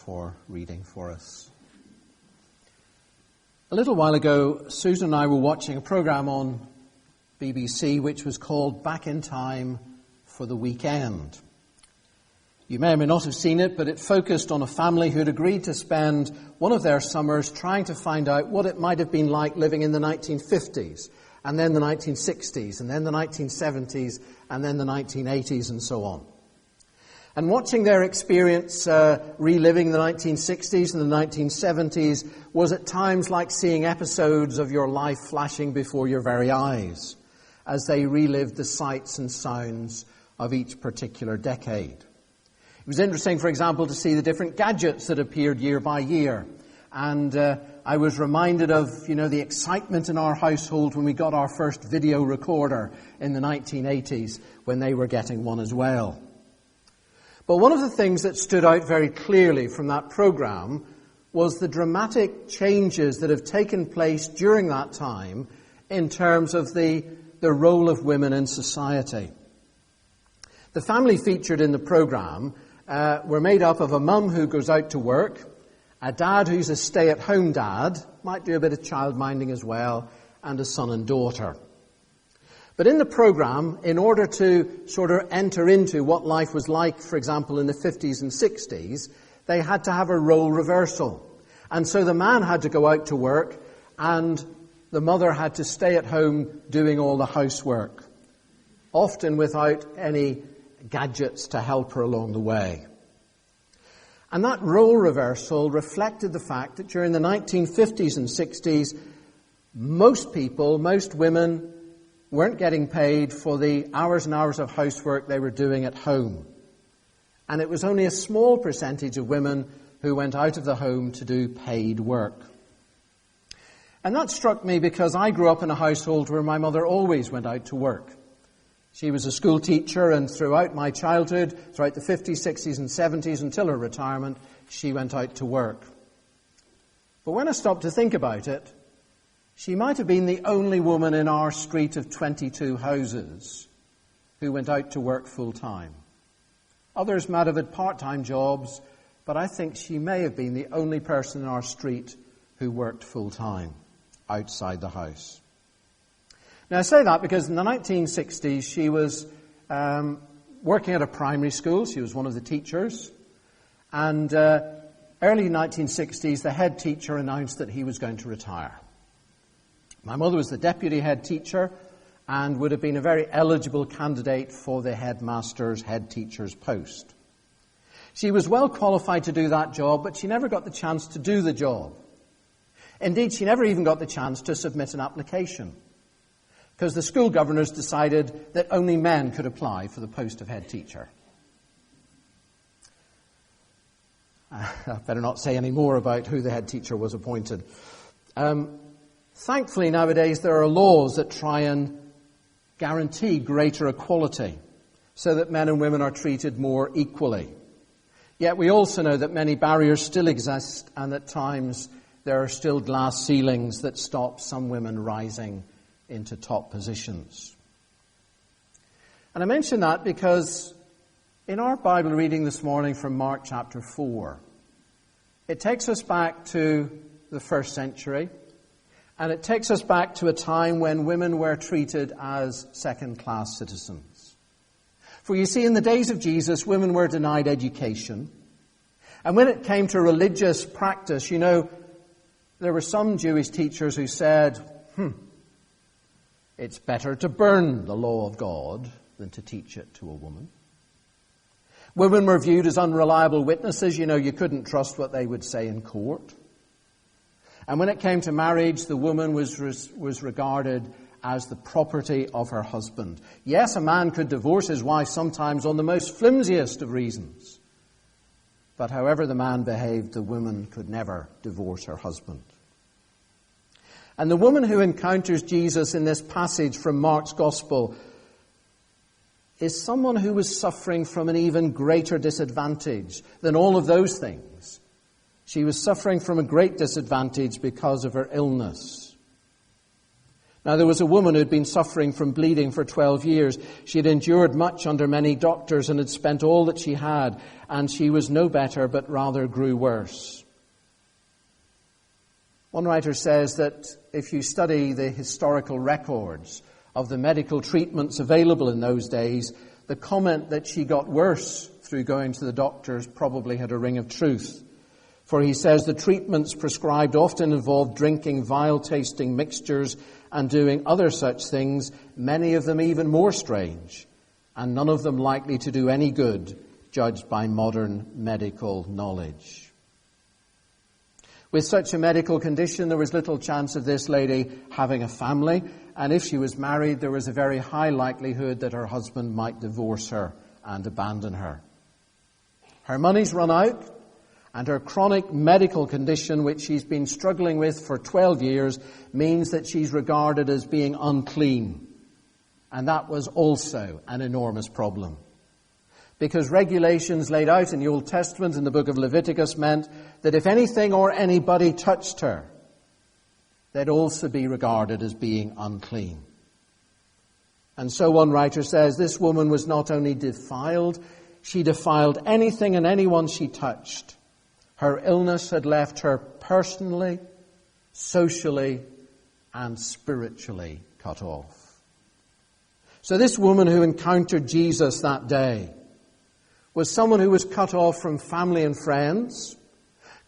for reading for us. A little while ago, Susan and I were watching a program on BBC which was called Back in Time for the Weekend. You may or may not have seen it, but it focused on a family who had agreed to spend one of their summers trying to find out what it might have been like living in the 1950s, and then the 1960s, and then the 1970s, and then the 1980s, and so on. And watching their experience reliving the 1960s and the 1970s was at times like seeing episodes of your life flashing before your very eyes as they relived the sights and sounds of each particular decade. It was interesting, for example, to see the different gadgets that appeared year by year. And I was reminded of, the excitement in our household when we got our first video recorder in the 1980s, when they were getting one as well. But one of the things that stood out very clearly from that program was the dramatic changes that have taken place during that time in terms of the role of women in society. The family featured in the program were made up of a mum who goes out to work, a dad who's a stay-at-home dad, might do a bit of childminding as well, and a son and daughter. But in the program, in order to sort of enter into what life was like, for example, in the 50s and 60s, they had to have a role reversal. And so the man had to go out to work, and the mother had to stay at home doing all the housework, often without any gadgets to help her along the way. And that role reversal reflected the fact that during the 1950s and 60s, most people, most women, weren't getting paid for the hours and hours of housework they were doing at home. And it was only a small percentage of women who went out of the home to do paid work. And that struck me because I grew up in a household where my mother always went out to work. She was a school teacher, and throughout my childhood, throughout the 50s, 60s and 70s until her retirement, she went out to work. But when I stopped to think about it, she might have been the only woman in our street of 22 houses who went out to work full-time. Others might have had part-time jobs, but I think she may have been the only person in our street who worked full-time outside the house. Now, I say that because in the 1960s, she was working at a primary school. She was one of the teachers. And early 1960s, the head teacher announced that he was going to retire. My mother was the deputy head teacher and would have been a very eligible candidate for the headmaster's, head teacher's post. She was well qualified to do that job, but she never got the chance to do the job. Indeed, she never even got the chance to submit an application, because the school governors decided that only men could apply for the post of head teacher. I better not say any more about who the head teacher was appointed. Thankfully, nowadays, there are laws that try and guarantee greater equality so that men and women are treated more equally. Yet we also know that many barriers still exist, and at times there are still glass ceilings that stop some women rising into top positions. And I mention that because in our Bible reading this morning from Mark chapter 4, it takes us back to the first century, and it takes us back to a time when women were treated as second-class citizens. For you see, in the days of Jesus, women were denied education. And when it came to religious practice, there were some Jewish teachers who said, it's better to burn the law of God than to teach it to a woman. Women were viewed as unreliable witnesses. You couldn't trust what they would say in court. And when it came to marriage, the woman was regarded as the property of her husband. Yes, a man could divorce his wife sometimes on the most flimsiest of reasons. But however the man behaved, the woman could never divorce her husband. And the woman who encounters Jesus in this passage from Mark's Gospel is someone who was suffering from an even greater disadvantage than all of those things. She was suffering from a great disadvantage because of her illness. Now, there was a woman who had been suffering from bleeding for 12 years. She had endured much under many doctors and had spent all that she had, and she was no better, but rather grew worse. One writer says that if you study the historical records of the medical treatments available in those days, the comment that she got worse through going to the doctors probably had a ring of truth. For he says the treatments prescribed often involved drinking vile-tasting mixtures and doing other such things, many of them even more strange, and none of them likely to do any good, judged by modern medical knowledge. With such a medical condition, there was little chance of this lady having a family, and if she was married, there was a very high likelihood that her husband might divorce her and abandon her. Her money's run out, and her chronic medical condition, which she's been struggling with for 12 years, means that she's regarded as being unclean. And that was also an enormous problem. Because regulations laid out in the Old Testament in the book of Leviticus meant that if anything or anybody touched her, they'd also be regarded as being unclean. And so one writer says this woman was not only defiled, she defiled anything and anyone she touched. Her illness had left her personally, socially, and spiritually cut off. So this woman who encountered Jesus that day was someone who was cut off from family and friends,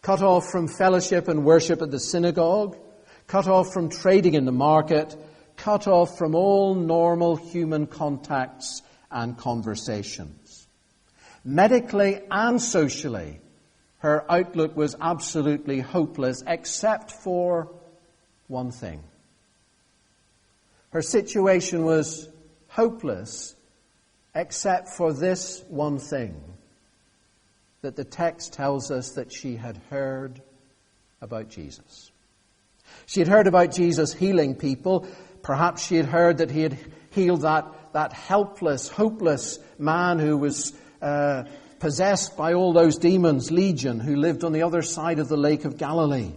cut off from fellowship and worship at the synagogue, cut off from trading in the market, cut off from all normal human contacts and conversations. Medically and socially, her outlook was absolutely hopeless, except for one thing. Her situation was hopeless, except for this one thing, that the text tells us that she had heard about Jesus. She had heard about Jesus healing people. Perhaps she had heard that he had healed that helpless, hopeless man who was possessed by all those demons, Legion, who lived on the other side of the Lake of Galilee.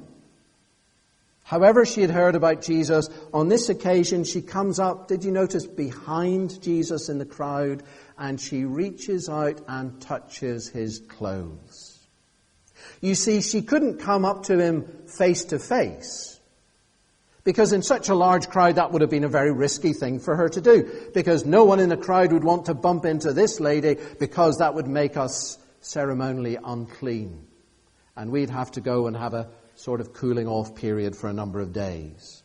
However she had heard about Jesus, on this occasion she comes up, did you notice, behind Jesus in the crowd, and she reaches out and touches his clothes. You see, she couldn't come up to him face to face, because in such a large crowd that would have been a very risky thing for her to do, because no one in the crowd would want to bump into this lady, because that would make us ceremonially unclean. And we'd have to go and have a sort of cooling off period for a number of days.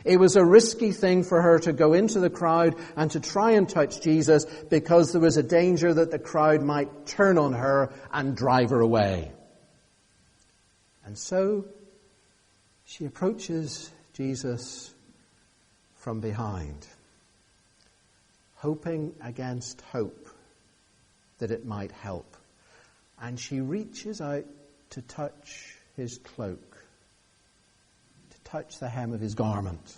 It was a risky thing for her to go into the crowd and to try and touch Jesus, because there was a danger that the crowd might turn on her and drive her away. And so she approaches Jesus from behind, hoping against hope that it might help. And she reaches out to touch his cloak, to touch the hem of his garment.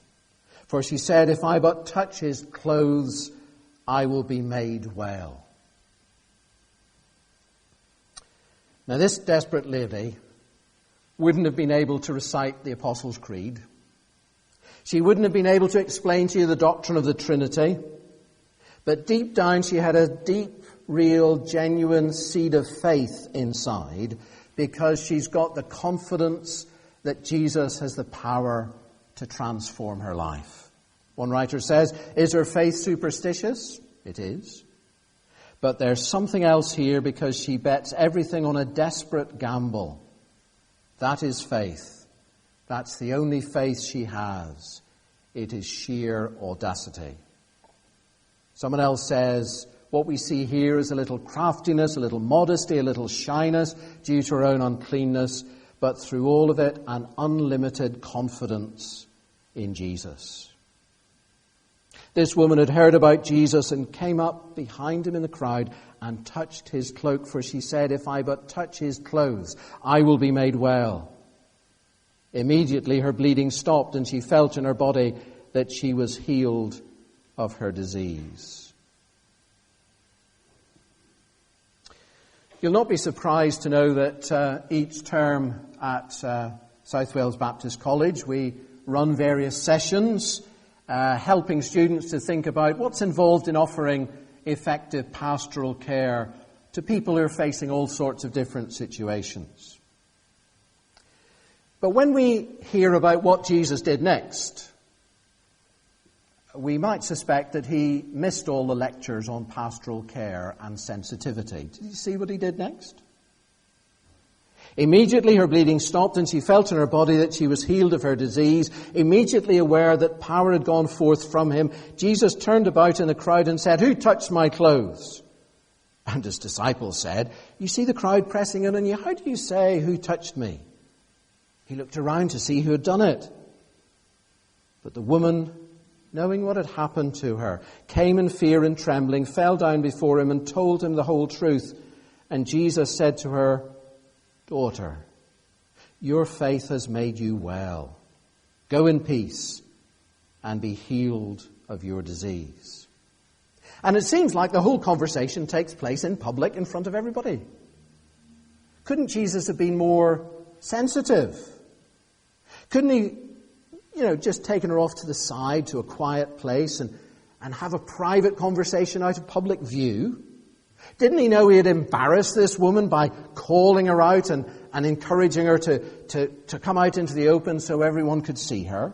For she said, if I but touch his clothes, I will be made well. Now this desperate lady wouldn't have been able to recite the Apostles' Creed. She wouldn't have been able to explain to you the doctrine of the Trinity. But deep down she had a deep, real, genuine seed of faith inside, because she's got the confidence that Jesus has the power to transform her life. One writer says, is her faith superstitious? It is. But there's something else here, because she bets everything on a desperate gamble. That is faith. That's the only faith she has. It is sheer audacity. Someone else says, what we see here is a little craftiness, a little modesty, a little shyness due to her own uncleanness, but through all of it, an unlimited confidence in Jesus. This woman had heard about Jesus and came up behind him in the crowd and touched his cloak, for she said, if I but touch his clothes, I will be made well. Immediately her bleeding stopped, and she felt in her body that she was healed of her disease. You'll not be surprised to know that each term at South Wales Baptist College we run various sessions helping students to think about what's involved in offering effective pastoral care to people who are facing all sorts of different situations. But when we hear about what Jesus did next, we might suspect that he missed all the lectures on pastoral care and sensitivity. Did you see what he did next? Immediately her bleeding stopped and she felt in her body that she was healed of her disease. Immediately aware that power had gone forth from him, Jesus turned about in the crowd and said, "Who touched my clothes?" And his disciples said, "You see the crowd pressing in on you. How do you say, 'Who touched me?'" He looked around to see who had done it. But the woman, knowing what had happened to her, came in fear and trembling, fell down before him and told him the whole truth. And Jesus said to her, "Daughter, your faith has made you well. Go in peace and be healed of your disease." And it seems like the whole conversation takes place in public in front of everybody. Couldn't Jesus have been more sensitive? Couldn't he, just taken her off to the side to a quiet place and have a private conversation out of public view? Didn't he know he had embarrassed this woman by calling her out and encouraging her to come out into the open so everyone could see her?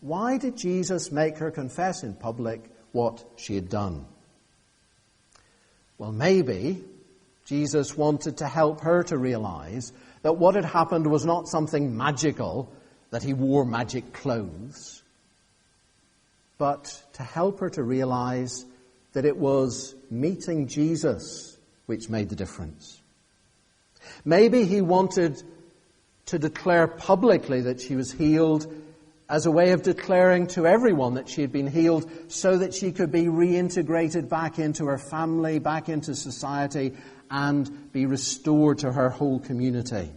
Why did Jesus make her confess in public what she had done? Well, maybe Jesus wanted to help her to realize that what had happened was not something magical, that he wore magic clothes, but to help her to realize that it was meeting Jesus which made the difference. Maybe he wanted to declare publicly that she was healed as a way of declaring to everyone that she had been healed so that she could be reintegrated back into her family, back into society, and be restored to her whole community.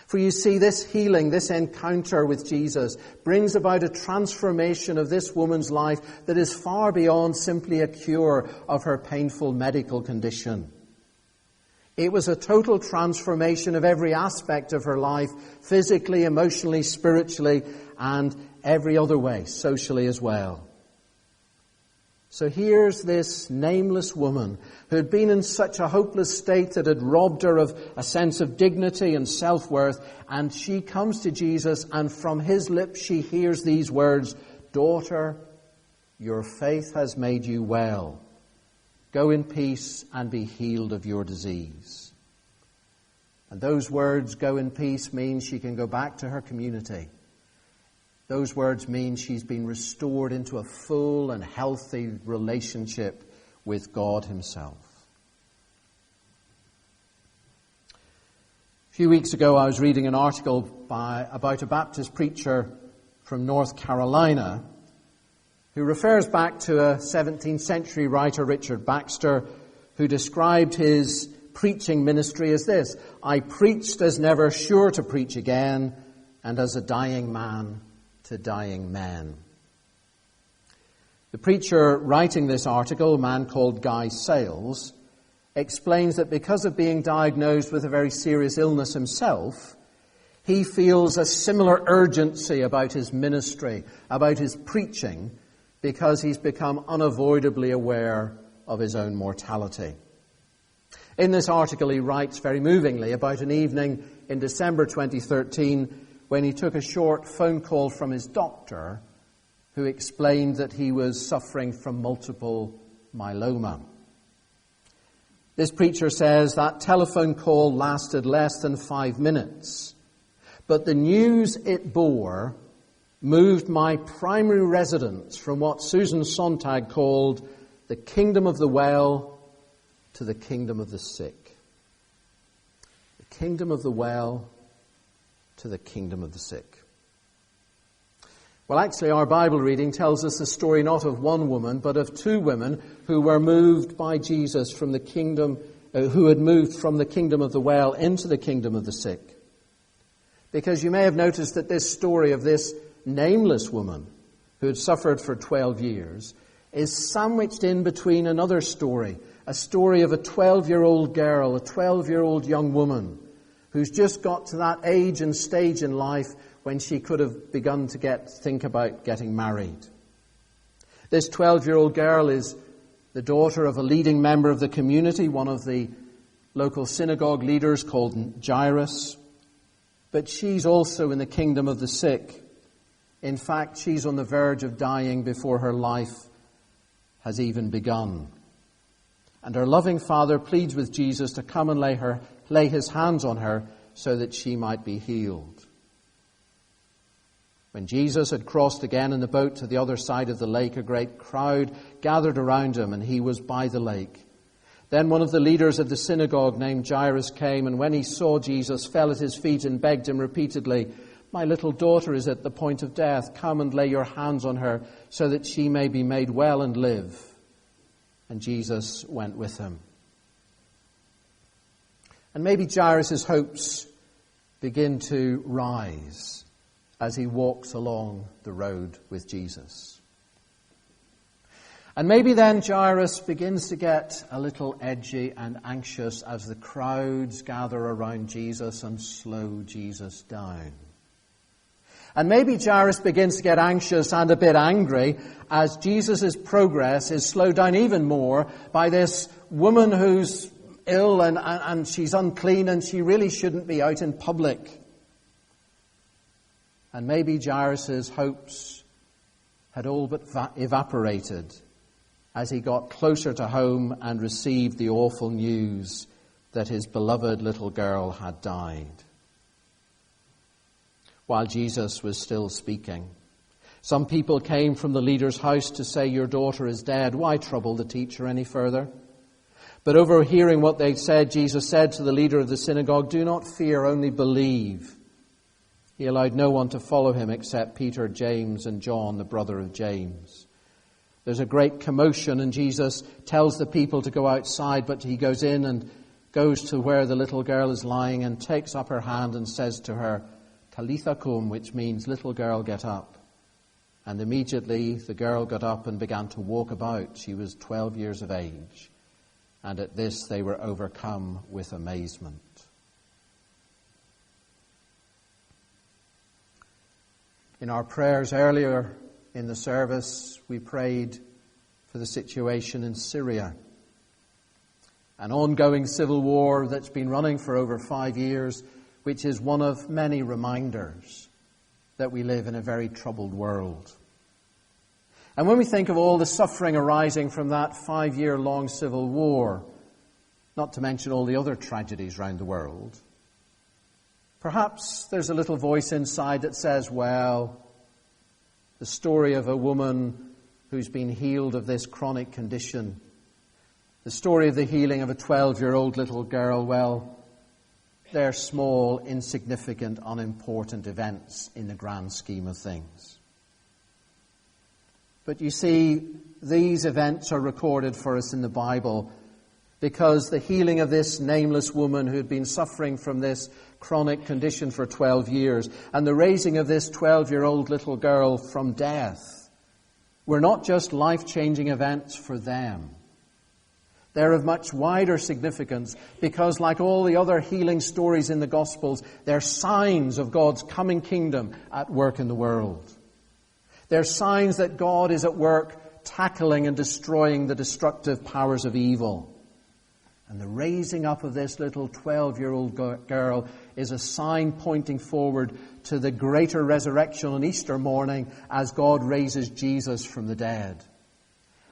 For you see, this healing, this encounter with Jesus brings about a transformation of this woman's life that is far beyond simply a cure of her painful medical condition. It was a total transformation of every aspect of her life, physically, emotionally, spiritually, and every other way, socially as well. So here's this nameless woman who had been in such a hopeless state that had robbed her of a sense of dignity and self-worth, and she comes to Jesus, and from his lips she hears these words, "Daughter, your faith has made you well. Go in peace and be healed of your disease." And those words, "go in peace," mean she can go back to her community. Those words mean she's been restored into a full and healthy relationship with God himself. A few weeks ago I was reading an article about a Baptist preacher from North Carolina who refers back to a 17th century writer, Richard Baxter, who described his preaching ministry as this: "I preached as never sure to preach again, and as a dying man to dying men." The preacher writing this article, a man called Guy Sales, explains that because of being diagnosed with a very serious illness himself, he feels a similar urgency about his ministry, about his preaching, because he's become unavoidably aware of his own mortality. In this article he writes very movingly about an evening in December 2013 when he took a short phone call from his doctor who explained that he was suffering from multiple myeloma. This preacher says that telephone call lasted less than 5 minutes, but the news it bore moved my primary residence from what Susan Sontag called the kingdom of the well to the kingdom of the sick. The kingdom of the well to the kingdom of the sick. Well, actually, our Bible reading tells us the story not of one woman, but of two women who were moved by Jesus from the kingdom, who had moved from the kingdom of the well into the kingdom of the sick. Because you may have noticed that this story of this nameless woman who had suffered for 12 years is sandwiched in between another story, a story of a 12-year-old girl, a 12-year-old young woman who's just got to that age and stage in life when she could have begun to think about getting married. This 12-year-old girl is the daughter of a leading member of the community, one of the local synagogue leaders called Jairus. But she's also in the kingdom of the sick. In fact, she's on the verge of dying before her life has even begun. And her loving father pleads with Jesus to come and lay his hands on her so that she might be healed. When Jesus had crossed again in the boat to the other side of the lake, a great crowd gathered around him, and he was by the lake. Then one of the leaders of the synagogue named Jairus came, and when he saw Jesus, fell at his feet and begged him repeatedly, "My little daughter is at the point of death. Come and lay your hands on her so that she may be made well and live." And Jesus went with him. And maybe Jairus' hopes begin to rise as he walks along the road with Jesus. And maybe then Jairus begins to get a little edgy and anxious as the crowds gather around Jesus and slow Jesus down. And maybe Jairus begins to get anxious and a bit angry as Jesus' progress is slowed down even more by this woman who's ill and she's unclean and she really shouldn't be out in public. And maybe Jairus' hopes had all but evaporated as he got closer to home and received the awful news that his beloved little girl had died. While Jesus was still speaking, some people came from the leader's house to say, "Your daughter is dead. Why trouble the teacher any further?" But overhearing what they said, Jesus said to the leader of the synagogue, "Do not fear, only believe." He allowed no one to follow him except Peter, James, and John, the brother of James. There's a great commotion, and Jesus tells the people to go outside, but he goes in and goes to where the little girl is lying and takes up her hand and says to her, "Talitha kum," which means, "Little girl, get up." And immediately the girl got up and began to walk about. She was 12 years of age. And at this they were overcome with amazement. In our prayers earlier in the service, we prayed for the situation in Syria. An ongoing civil war that's been running for over 5 years, which is one of many reminders that we live in a very troubled world. And when we think of all the suffering arising from that 5-year-long civil war, not to mention all the other tragedies around the world, perhaps there's a little voice inside that says, well, the story of a woman who's been healed of this chronic condition, the story of the healing of a 12-year-old little girl, well, they're small, insignificant, unimportant events in the grand scheme of things. But you see, these events are recorded for us in the Bible because the healing of this nameless woman who had been suffering from this chronic condition for 12 years and the raising of this 12-year-old little girl from death were not just life-changing events for them. They're of much wider significance because, like all the other healing stories in the Gospels, they're signs of God's coming kingdom at work in the world. They're signs that God is at work tackling and destroying the destructive powers of evil. And the raising up of this little 12-year-old girl is a sign pointing forward to the greater resurrection on Easter morning as God raises Jesus from the dead.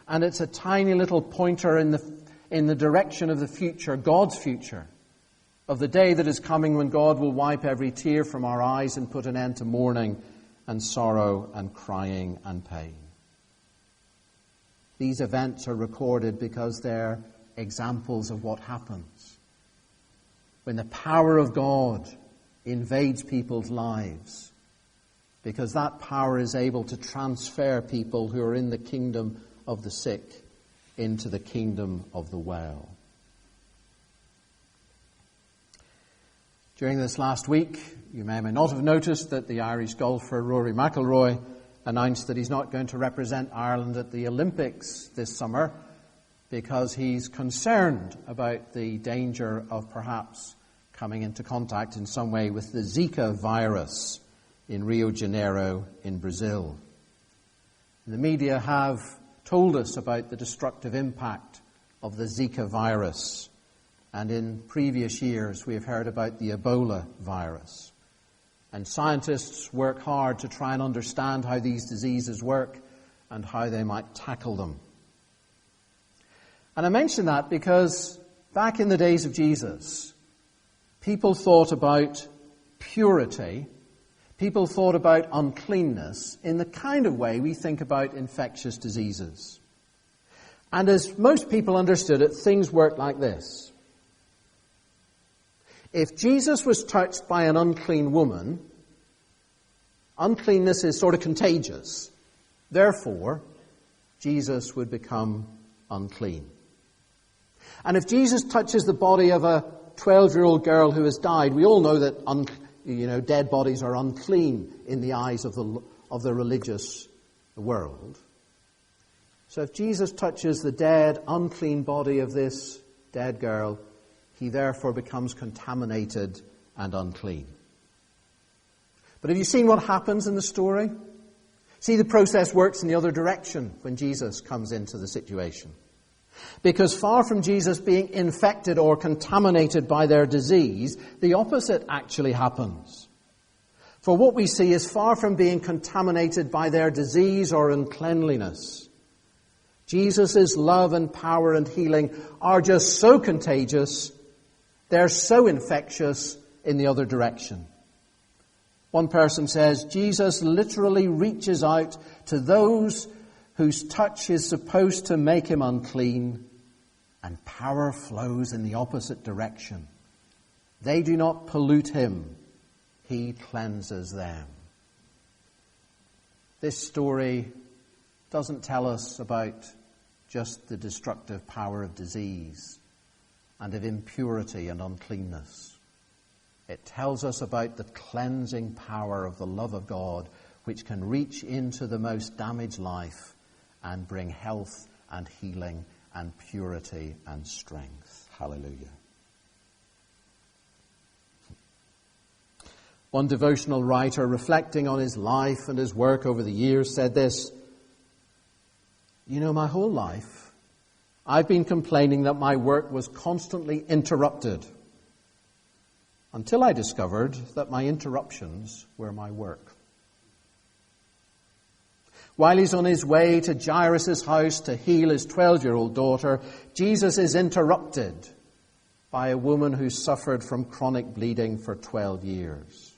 And it's a tiny little pointer in the direction of the future, God's future, of the day that is coming when God will wipe every tear from our eyes and put an end to mourning and sorrow and crying and pain. These events are recorded because they're examples of what happens when the power of God invades people's lives, because that power is able to transfer people who are in the kingdom of the sick into the kingdom of the well. During this last week, you may or may not have noticed that the Irish golfer Rory McIlroy announced that he's not going to represent Ireland at the Olympics this summer because he's concerned about the danger of perhaps coming into contact in some way with the Zika virus in Rio de Janeiro in Brazil. The media have told us about the destructive impact of the Zika virus, and in previous years we have heard about the Ebola virus. And scientists work hard to try and understand how these diseases work and how they might tackle them. And I mention that because back in the days of Jesus, people thought about purity, people thought about uncleanness in the kind of way we think about infectious diseases. And as most people understood it, things worked like this. If Jesus was touched by an unclean woman, uncleanness is sort of contagious. Therefore, Jesus would become unclean. And if Jesus touches the body of a 12-year-old girl who has died, we all know that dead bodies are unclean in the eyes of the religious world. So if Jesus touches the dead, unclean body of this dead girl, he therefore becomes contaminated and unclean. But have you seen what happens in the story? See, the process works in the other direction when Jesus comes into the situation. Because far from Jesus being infected or contaminated by their disease, the opposite actually happens. For what we see is far from being contaminated by their disease or uncleanliness. Jesus' love and power and healing are just so contagious, they're so infectious in the other direction. One person says, Jesus literally reaches out to those whose touch is supposed to make him unclean, and power flows in the opposite direction. They do not pollute him, he cleanses them. This story doesn't tell us about just the destructive power of disease and of impurity and uncleanness. It tells us about the cleansing power of the love of God, which can reach into the most damaged life and bring health and healing and purity and strength. Hallelujah. One devotional writer, reflecting on his life and his work over the years, said this: my whole life I've been complaining that my work was constantly interrupted until I discovered that my interruptions were my work. While he's on his way to Jairus' house to heal his 12-year-old daughter, Jesus is interrupted by a woman who suffered from chronic bleeding for 12 years.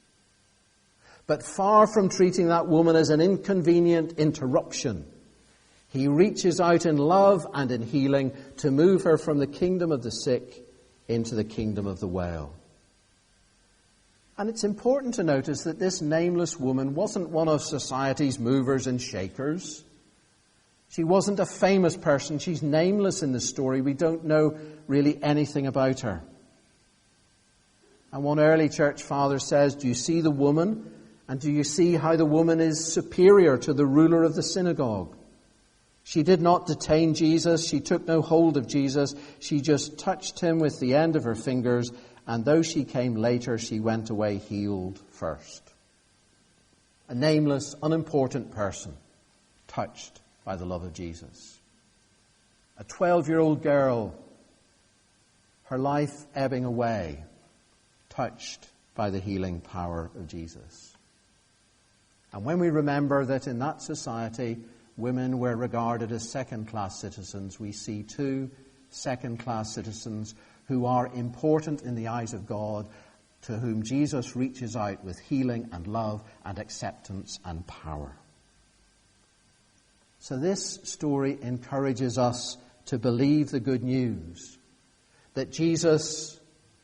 But far from treating that woman as an inconvenient interruption, he reaches out in love and in healing to move her from the kingdom of the sick into the kingdom of the well. And it's important to notice that this nameless woman wasn't one of society's movers and shakers. She wasn't a famous person. She's nameless in the story. We don't know really anything about her. And one early church father says, do you see the woman? And do you see how the woman is superior to the ruler of the synagogue? She did not detain Jesus. She took no hold of Jesus. She just touched him with the end of her fingers. And though she came later, she went away healed first. A nameless, unimportant person touched by the love of Jesus. A 12-year-old girl, her life ebbing away, touched by the healing power of Jesus. And when we remember that in that society, women were regarded as second-class citizens, we see two second-class citizens who are important in the eyes of God, to whom Jesus reaches out with healing and love and acceptance and power. So this story encourages us to believe the good news that Jesus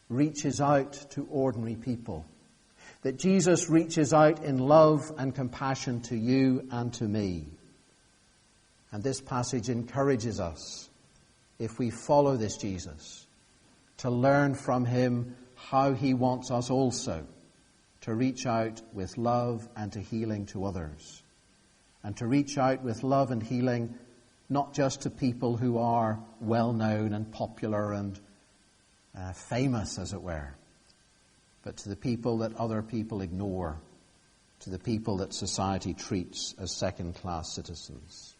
reaches out to ordinary people, that Jesus reaches out in love and compassion to you and to me. And this passage encourages us, if we follow this Jesus, to learn from him how he wants us also to reach out with love and to healing to others. And to reach out with love and healing not just to people who are well known and popular and famous, as it were, but to the people that other people ignore to the people that society treats as second-class citizens.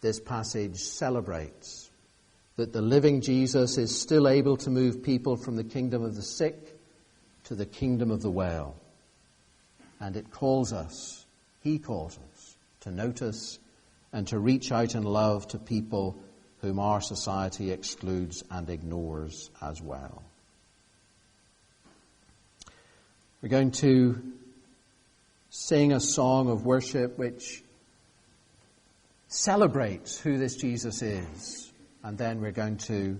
This passage celebrates that the living Jesus is still able to move people from the kingdom of the sick to the kingdom of the well. And it calls us, he calls us, to notice and to reach out in love to people whom our society excludes and ignores as well. We're going to sing a song of worship which celebrates who this Jesus is. And then we're going to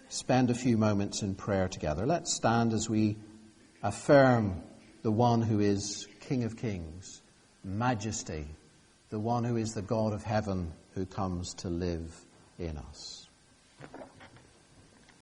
spend a few moments in prayer together. Let's stand as we affirm the one who is King of Kings, Majesty, the one who is the God of heaven who comes to live in us.